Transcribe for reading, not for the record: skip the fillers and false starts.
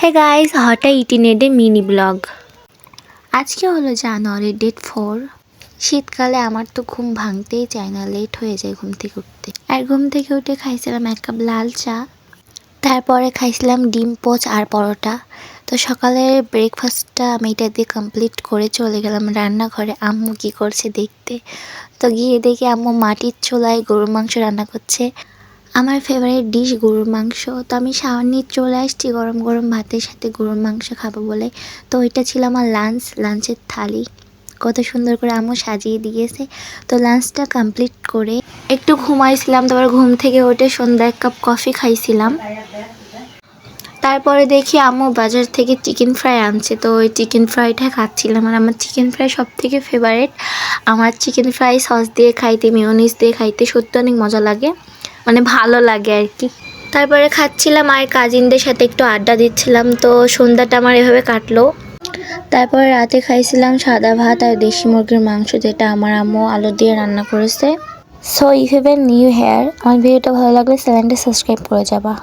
হে guys, hot ইটিনেডে mini blog. আজকে হলো জানুয়ারি ডেট 4। শীতকালে আমার তো ঘুম ভাঙতেই চায় না, লেট হয়ে যায় ঘুম থেকে উঠতে। আর ঘুম থেকে উঠে খাইছিলাম 1 কাপ লাল চা, তারপরে খাইছিলাম ডিম পোচ আর পরোটা। তো সকালের ব্রেকফাস্টটা আমি এটা দিয়ে কমপ্লিট করে চলে গেলাম রান্নাঘরে আম্মু কী করছে দেখতে। তো গিয়ে দেখি আম্মু মাটির চুলায় গরুর মাংস রান্না করছে। আমার ফেভারিট ডিশ গরুর মাংস। তো আমি সামনে চলে আসছি গরম গরম ভাতের সাথে গরুর মাংস খাবো বলে। তো এটা ছিল আমার লাঞ্চের থালি। কত সুন্দর করে আম্মু সাজিয়ে দিয়েছে। তো লাঞ্চটা কমপ্লিট করে একটু ঘুমাইছিলাম, তারপর ঘুম থেকে উঠে সন্ধ্যা 1 কাপ কফি খাইছিলাম। তারপরে দেখি আম্মু বাজার থেকে চিকেন ফ্রাই আনছে, তো ওই চিকেন ফ্রাইটা খাচ্ছিলাম। আর আমার চিকেন ফ্রাই সব থেকে ফেভারিট। আমার চিকেন ফ্রাই সস দিয়ে খাইতে, মেয়োনিজ দিয়ে খাইতে সত্যি অনেক মজা লাগে, মানে ভালো লাগে আর কি। তারপরে খাচ্ছিলাম আর কাজিনদের সাথে একটু আড্ডা দিচ্ছিলাম। তো সন্ধ্যাটা আমার এভাবে কাটলো। তারপরে রাতে খাইছিলাম সাদা ভাত আর দেশি মুরগির মাংস, যেটা আমার আম্মু আলু দিয়ে রান্না করেছে। So if you are new here, আমার ভিডিওটা ভালো লাগলে চ্যানেলটা সাবস্ক্রাইব করে যাবা।